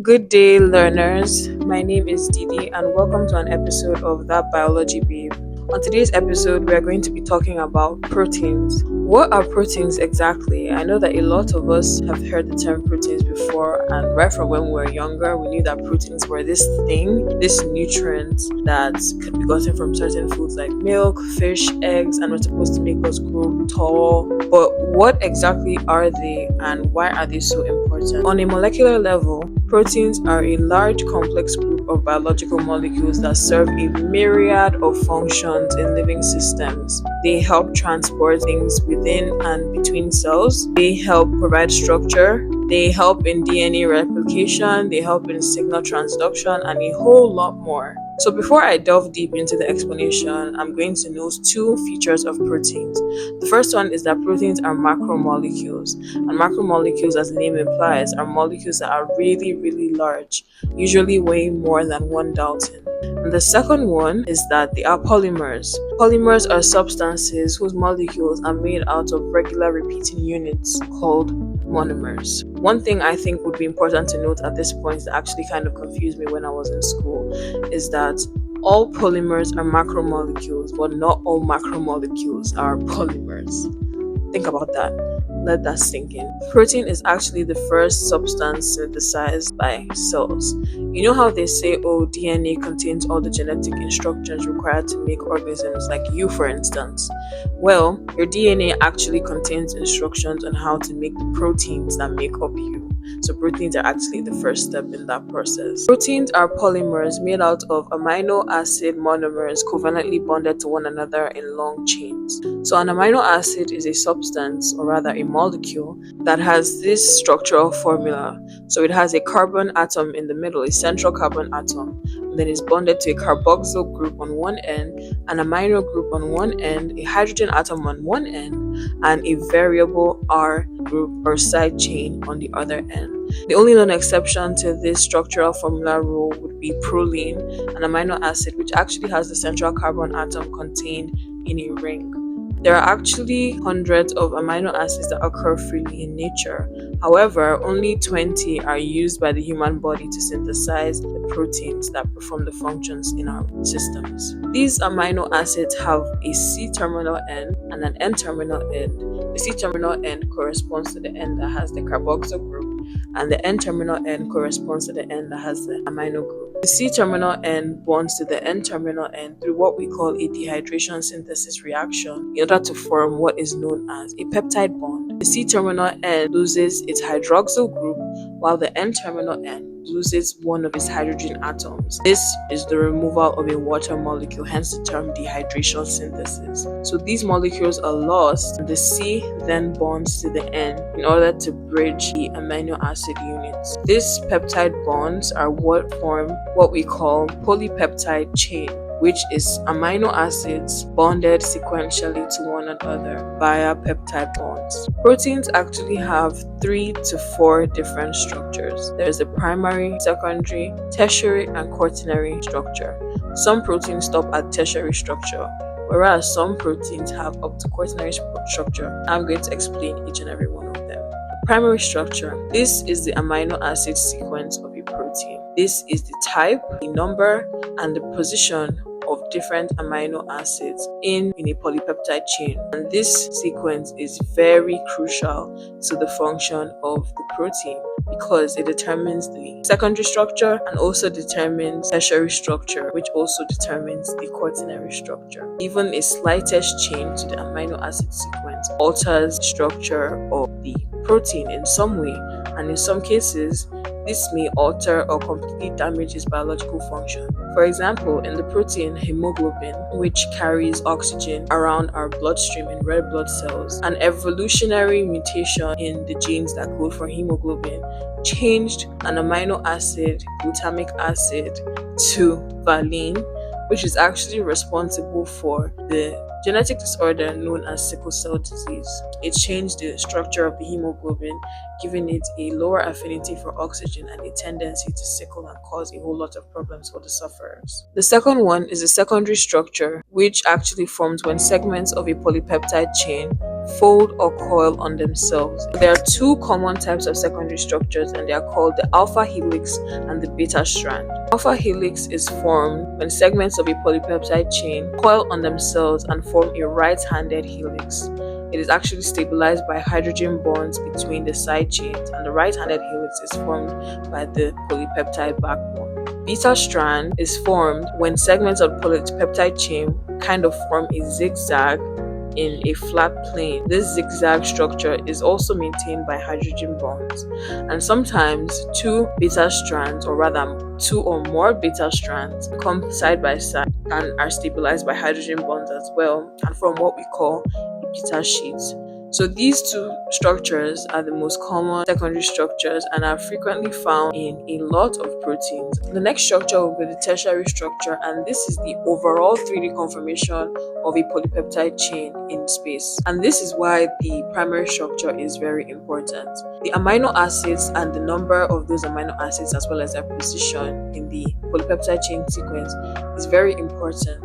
Good day, learners. My name is Didi, and welcome to an episode of That Biology Babe. On today's episode, we are going to be talking about proteins. What are proteins exactly? I know that a lot of us have heard the term proteins before, and right from when we were younger, we knew that proteins were this thing, this nutrient that could be gotten from certain foods like milk, fish, eggs, and were supposed to make us grow tall. But what exactly are they, and why are they so important? On a molecular level, proteins are a large complex group of biological molecules that serve a myriad of functions in living systems. They help transport things within and between cells. They help provide structure. They help in DNA replication. They help in signal transduction and a whole lot more. So before I delve deep into the explanation, I'm going to note two features of proteins. The first one is that proteins are macromolecules. And macromolecules, as the name implies, are molecules that are really, really large, usually weighing more than 1 Dalton. And the second one is that they are polymers. Polymers are substances whose molecules are made out of regular repeating units called monomers. One thing I think would be important to note at this point that actually kind of confused me when I was in school is that all polymers are macromolecules, but not all macromolecules are polymers. Think about that. Let that sink in. Protein is actually the first substance synthesized by cells. You know how they say, oh, DNA contains all the genetic instructions required to make organisms, like you, for instance? Well, your DNA actually contains instructions on how to make the proteins that make up you. So proteins are actually the first step in that process. Proteins are polymers made out of amino acid monomers covalently bonded to one another in long chains. So an amino acid is a substance, or rather a molecule, that has this structural formula. So it has a carbon atom in the middle, a central carbon atom, and then is bonded to a carboxyl group on one end, an amino group on one end, a hydrogen atom on one end, and a variable R group or side chain on the other end. The only known exception to this structural formula rule would be proline, an amino acid which actually has the central carbon atom contained in a ring. There are actually hundreds of amino acids that occur freely in nature. However, only 20 are used by the human body to synthesize the proteins that perform the functions in our systems. These amino acids have a C-terminal end and an N-terminal end. The C-terminal end corresponds to the end that has the carboxyl group, and the N-terminal end corresponds to the end that has the amino group. The C-terminal end bonds to the N-terminal end through what we call a dehydration synthesis reaction in order to form what is known as a peptide bond. The C-terminal end loses its hydroxyl group while the N-terminal end loses one of its hydrogen atoms. This is the removal of a water molecule, hence the term dehydration synthesis. So these molecules are lost, and the C then bonds to the N in order to bridge the amino acid units. These peptide bonds are what form what we call polypeptide chain, which is amino acids bonded sequentially to one another via peptide bonds. Proteins actually have 3 to 4 different structures. There's a primary, secondary, tertiary, and quaternary structure. Some proteins stop at tertiary structure, whereas some proteins have up to quaternary structure. I'm going to explain each and every one of them. Primary structure. This is the amino acid sequence of a protein. This is the type, the number, and the position of different amino acids in a polypeptide chain. And this sequence is very crucial to the function of the protein because it determines the secondary structure and also determines tertiary structure, which also determines the quaternary structure. Even a slightest change to the amino acid sequence alters the structure of the protein in some way, and in some cases this may alter or completely damage its biological function. For example, in the protein hemoglobin, which carries oxygen around our bloodstream in red blood cells, an evolutionary mutation in the genes that code for hemoglobin changed an amino acid, glutamic acid, to valine, which is actually responsible for the genetic disorder known as sickle cell disease. It changed the structure of the hemoglobin, giving it a lower affinity for oxygen and a tendency to sickle and cause a whole lot of problems for the sufferers. The second one is a secondary structure, which actually forms when segments of a polypeptide chain fold or coil on themselves. There are two common types of secondary structures, and they are called the alpha helix and the beta strand. Alpha helix is formed when segments of a polypeptide chain coil on themselves and form a right-handed helix. It is actually stabilized by hydrogen bonds between the side chains, and the right-handed helix is formed by the polypeptide backbone. Beta strand is formed when segments of the polypeptide chain kind of form a zigzag in a flat plane. This zigzag structure is also maintained by hydrogen bonds, and sometimes two beta strands, or rather two or more beta strands, come side by side and are stabilized by hydrogen bonds as well, and form what we call a beta sheet. So these two structures are the most common secondary structures and are frequently found in a lot of proteins. The next structure will be the tertiary structure, and this is the overall 3D conformation of a polypeptide chain in space. And this is why the primary structure is very important. The amino acids and the number of those amino acids, as well as their position in the polypeptide chain sequence, is very important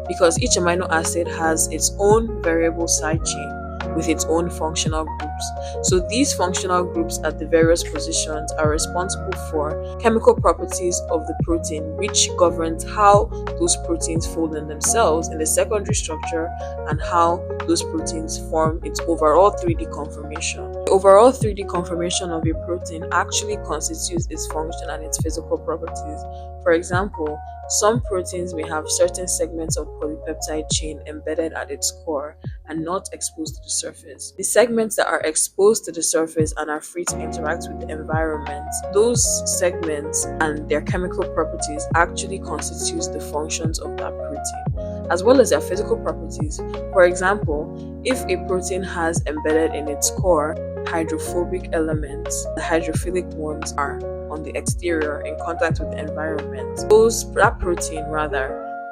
because each amino acid has its own variable side chain with its own functional groups. So these functional groups at the various positions are responsible for chemical properties of the protein, which governs how those proteins fold in themselves in the secondary structure and how those proteins form its overall 3D conformation. The overall 3D conformation of a protein actually constitutes its function and its physical properties. For example, some proteins may have certain segments of polypeptide chain embedded at its core and not exposed to the surface. The segments that are exposed to the surface and are free to interact with the environment, those segments and their chemical properties actually constitute the functions of that protein, as well as their physical properties. For example, if a protein has embedded in its core hydrophobic elements, the hydrophilic ones are on the exterior in contact with the environment. That protein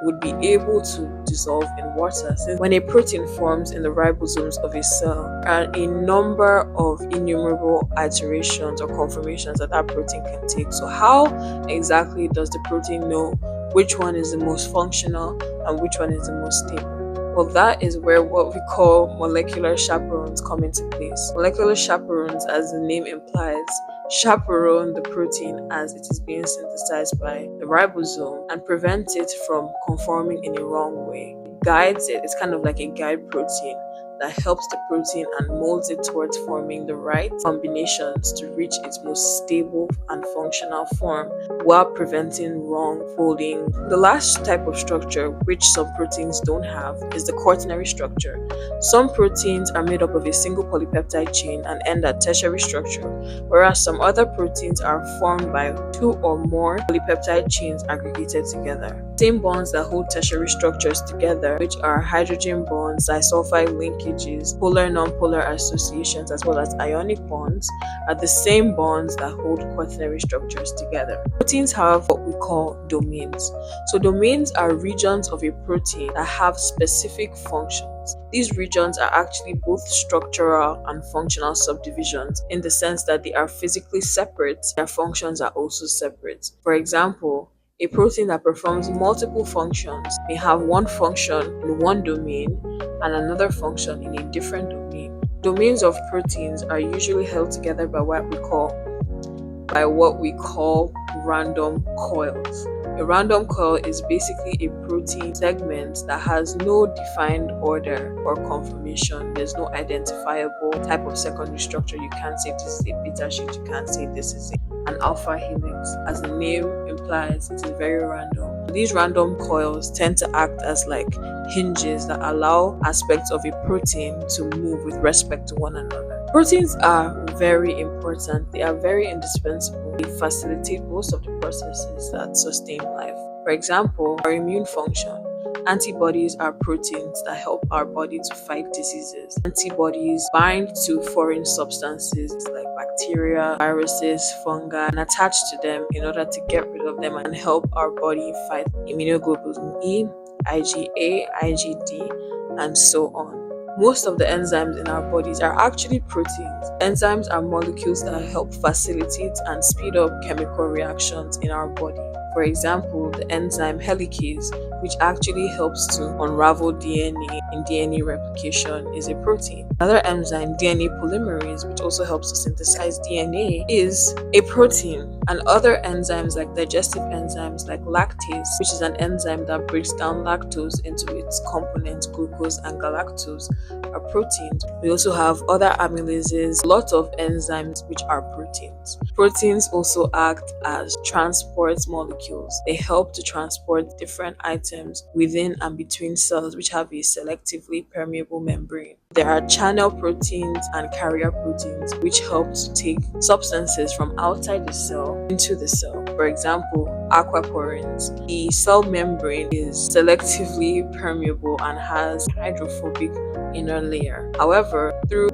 would be able to dissolve in water. Since when a protein forms in the ribosomes of a cell, there are a number of innumerable iterations or conformations that protein can take. So how exactly does the protein know which one is the most functional and which one is the most stable? Well, that is where what we call molecular chaperones come into place. Molecular chaperones, as the name implies, chaperone the protein as it is being synthesized by the ribosome and prevent it from conforming in a wrong way. It guides it. It's kind of like a guide protein that helps the protein and molds it towards forming the right combinations to reach its most stable and functional form while preventing wrong folding. The last type of structure, which some proteins don't have, is the quaternary structure. Some proteins are made up of a single polypeptide chain and end at tertiary structure, whereas some other proteins are formed by two or more polypeptide chains aggregated together. Same bonds that hold tertiary structures together, which are hydrogen bonds, disulfide linkages, polar nonpolar associations, as well as ionic bonds, are the same bonds that hold quaternary structures together. Proteins have what we call domains. So domains are regions of a protein that have specific functions. These regions are actually both structural and functional subdivisions in the sense that they are physically separate, their functions are also separate. For example, a protein that performs multiple functions may have one function in one domain and another function in a different domain. Domains of proteins are usually held together by what we call random coils. A random coil is basically a protein segment that has no defined order or conformation. There's no identifiable type of secondary structure. You can't say this is a beta sheet, you can't say this is an alpha helix. As the name implies, it is very random. These random coils tend to act as like hinges that allow aspects of a protein to move with respect to one another. Proteins are very important. They are very indispensable. They facilitate most of the processes that sustain life. For example, our immune function. Antibodies are proteins that help our body to fight diseases. Antibodies bind to foreign substances like bacteria, viruses, fungi, and attach to them in order to get rid of them and help our body fight immunoglobulin E, IgA, IgD, and so on. Most of the enzymes in our bodies are actually proteins. Enzymes are molecules that help facilitate and speed up chemical reactions in our body. For example, the enzyme helicase, which actually helps to unravel DNA in DNA replication, is a protein. Another enzyme, DNA polymerase, which also helps to synthesize DNA, is a protein. And other enzymes like digestive enzymes like lactase, which is an enzyme that breaks down lactose into its components, glucose and galactose, are proteins. We also have other amylases, lots of enzymes which are proteins. Proteins also act as transport molecules. They help to transport different items within and between cells which have a selectively permeable membrane. There are channel proteins and carrier proteins which help to take substances from outside the cell into the cell. For example, aquaporins. The cell membrane is selectively permeable and has hydrophobic inner layer. However, through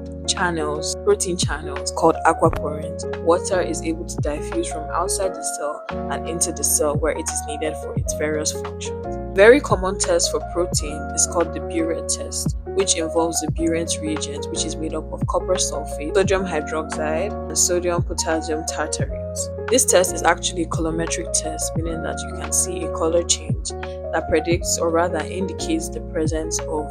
protein channels called aquaporins, water is able to diffuse from outside the cell and into the cell where it is needed for its various functions. Very common test for protein is called the Burette test, which involves the Burette reagent, which is made up of copper sulfate, sodium hydroxide, and sodium potassium tartarenes. This test is actually a colorimetric test, meaning that you can see a color change that predicts or rather indicates the presence of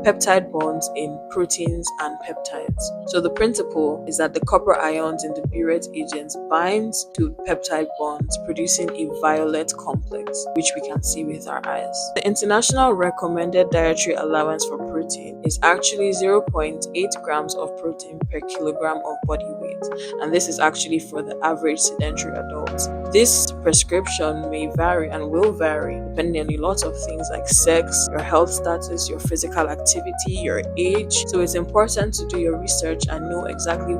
peptide bonds in proteins and peptides. So the principle is that the copper ions in the Burette agents binds to peptide bonds, producing a violet complex, which we can see with our eyes. The international recommended dietary allowance for protein is actually 0.8 grams of protein per kilogram of body weight, and this is actually for the average sedentary adult. This prescription may vary and will vary depending on a lot of things like sex, your health status, your physical activity, your age. So it's important to do your research and know exactly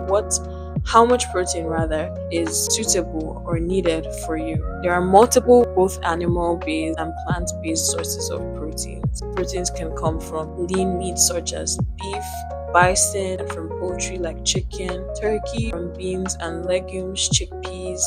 how much protein is suitable or needed for you. There are multiple both animal-based and plant-based sources of proteins. Proteins can come from lean meats such as beef, bison, and from poultry like chicken, turkey, from beans and legumes, chickpeas,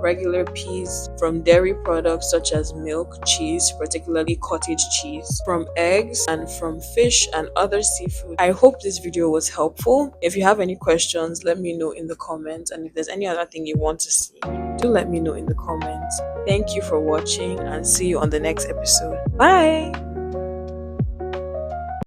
regular peas, from dairy products such as milk, cheese, particularly cottage cheese, from eggs, and from fish and other seafood. I hope this video was helpful. If you have any questions, let me know in the comments, and if there's any other thing you want to see, do let me know in the comments. Thank you for watching and see you on the next episode. Bye!